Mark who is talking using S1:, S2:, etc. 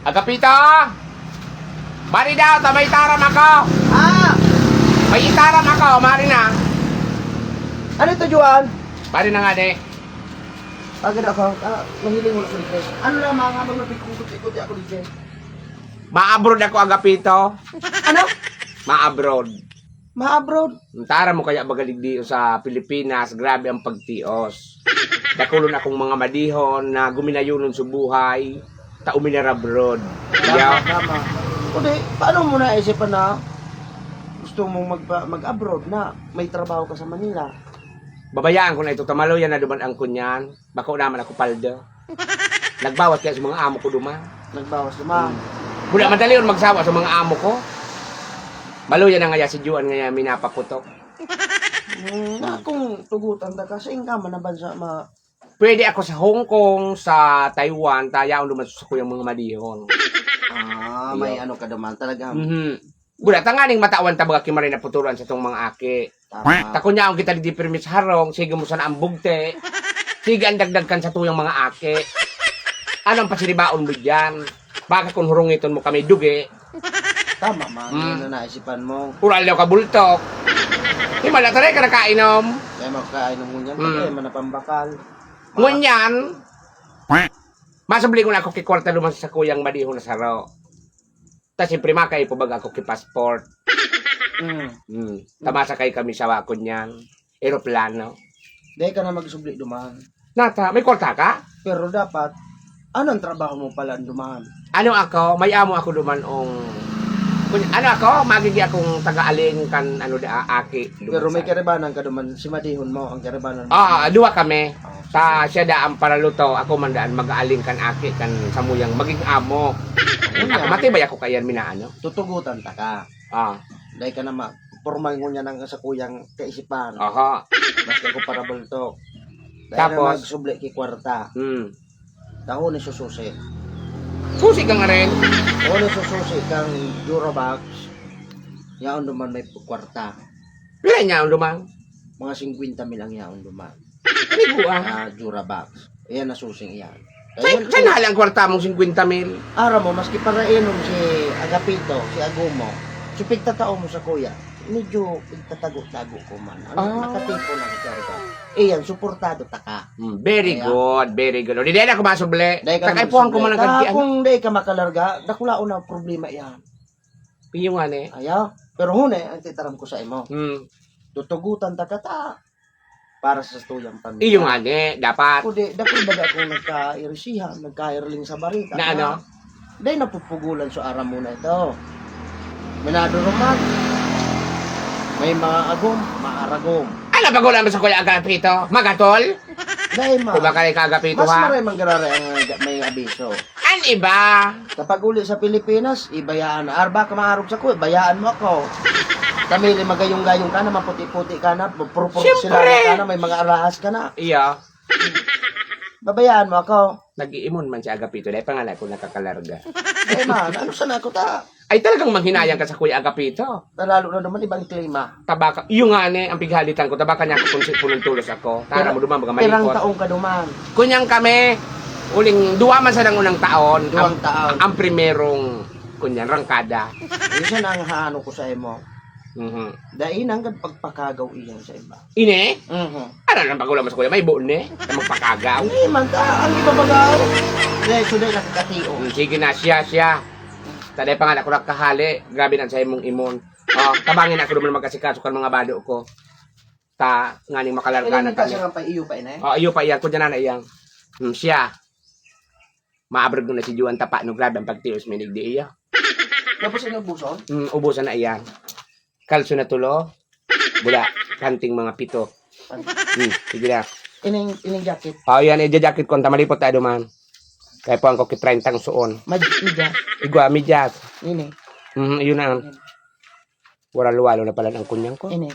S1: Agapito! Mari daw, may taram ako!
S2: Ah!
S1: May itaram ako, mari na!
S2: Ano ito, Juan?
S1: Mari na nga, de.
S2: Agad ako. Mahiling mo na ko dito. Ano lang mga habang napikukot-ikot ako dito?
S1: Ma-abroad ako, Agapito.
S2: Ano?
S1: Ma-abroad.
S2: Ma-abroad?
S1: Tara mo kaya bagaligdi sa Pilipinas, grabe ang pagtios. Dakulon akong mga madihon na guminayunon sa buhay, ta uminar abroad.
S2: Tama, tama. Kundi, paano mo naisipan na gusto mong mag-abroad na may trabaho ka sa Manila?
S1: Babayaan ko na ito, tamaloyan na duman ang kunyan. Bako naman ako paldo. Nagbawas kaya sa mga amo ko duman.
S2: Nagbawas naman.
S1: Wala madali yun magsawa sa mga amo ko. Maluyan na nga si Juan nga minapaputok.
S2: Na kung tugutan ka sa ingkama na bansa
S1: Pwede ako sa Hong Kong, sa Taiwan, tayaon duman sa kuyang mga madihon.
S2: may ano ka naman talaga.
S1: Wala tanganing matawan tabaga kimarin na puturan sa tong mga aki.
S2: Tama.
S1: Tako niya ang kita di permit sa harong, sige mo sana ang bugte. Sige ang dagdagkan sa tuyang mga aki. Anong pasiribaon mo dyan? Baka kung hurungiton mo kami dugi.
S2: Tama man, yun na naisipan mo.
S1: Ural daw ka bultok. Himala taray ka nakainom.
S2: Kaya makakainom mo niyan, kaya manapambakal.
S1: Ngunyan, masabli ko na ako kikwarta luman sa kuyang madihon na saro. Ta siyempre makay po baga ako kipassport. Tamasa kay kami sa wakon niyan. Aeroplano.
S2: Dahil ka na magsubli duman.
S1: Nata, may kwarta ka?
S2: Pero dapat, anong trabaho mo pala duman?
S1: Ano ako? May amo ako duman ano ako? Magigi akong taga-aling kan ano da aki.
S2: Pero may karibanan ka duman, si Madihon mo, ang karibanan mo.
S1: Dua kami. Sa siya daan para luto, ako man daan mag-aaling kan aki kan samuyang maging amo. Ako matibay ako kayan minaano.
S2: Tutugutan ta ka. Dahil ka na formal mo niya ng sa kuyang kaisipan.
S1: Aha.
S2: Basta ko para bulto. Dahil
S1: Tapos?
S2: na magsubli ki kwarta. Taho ni sususi.
S1: Susi ka nga rin.
S2: O ni sususi kang Durabox. Yaon duman may kwarta.
S1: Pila niya ang lumang?
S2: Mga 50 mil ang yaon duman.
S1: Kaligo
S2: Durabox. Iyan na susing iyan.
S1: Saan halang kwarta mong 50 mil?
S2: Ara mo, maski para inom si Agapito, si Agumo, si pigtatao mo sa kuya, medyo pigtatago-tago ko man. Nakatipo na ka. Iyan, suportado ta ka.
S1: Very good, very good. Hindi na ako masubli. Takaipuhan ko man ang kantian.
S2: Kung di ka makalarga, dakulao na problema iyan.
S1: Piyo nga ni.
S2: Ayaw. Pero hune, ang titaram ko sa imo. Tutugutan ta ka ta. Para sa tuyang pamilya.
S1: Iyo nga ni, dapat.
S2: Kundi, dakil baga kung nagka-irisihan, nagka-irling sa barita.
S1: Na ano?
S2: Dahil napupugulan sa aram mo na ito. Minado roman. May mga agom, maaragom.
S1: Ano ba gulang mo sa kuya Agapito? Magatol?
S2: Dahil
S1: Kung baka rin Agapito
S2: mas
S1: ha?
S2: maray manggarara ang may abiso.
S1: An iba?
S2: Kapag uli sa Pilipinas, ibayaan na. Arba ka maarog sa kuya, bayaan mo ako. Kamili magayong-gayong ka na, maputi-puti ka na, purpursilala ka na, may mga alahas ka na.
S1: Iya.
S2: Babayaan mo ako.
S1: Nag-iimon man si Agapito. Dahil pangalan ko nakakalarga.
S2: Dahil man, ano sana ako ta?
S1: Ay talagang manghinayang ka sa kuya Agapito.
S2: Lalo na naman ibang klima.
S1: Tabaka, iyo nga ni, ang pighalitan ko. Tabaka niya ako kung punong tulos ako. Tara mo duman, mga
S2: Pirang
S1: malikot.
S2: taong ka duman.
S1: Kunyang kami, uling duwa man sa unang taon.
S2: Duwang taon.
S1: Ang primerong, kunyan, rangkada.
S2: Isa na ang haano ko sa imo. Dahil hanggang pagpakagaw iyan sa iba.
S1: Ine? Ano nang pagulang mo sa kuya? May buon ni? Na magpakagaw.
S2: Hindi man ta, ang ibabagaw. Dahil so dahil nakakatio.
S1: Sige na, siya. Taday pa nga ako nakahali. Grabe na sa imong imon. Tabangin ako naman magkasikaso kan mga bado ko. Ta, nga ning makalarga na
S2: Kasi
S1: kami.
S2: nga pa iyo pa ina eh.
S1: Iyo pa iyan. Kung dyan na iyang. Siya. Maabrag na si Juan Tapa. No, grabe ang pagtios. Minig di iya.
S2: Tapos inubuson?
S1: Ubusan na iyan. Kalso na tulo. Bula. Kanting mga pito. Sige na.
S2: Ining jacket.
S1: Yan. Jacket ko. Tamalipot tayo man. Kaya po ang ko kitrentang suon.
S2: Madya.
S1: Igwa, midyas.
S2: Ini.
S1: Yun na. Wala luwalo na pala ng kunyang ko.
S2: Ini.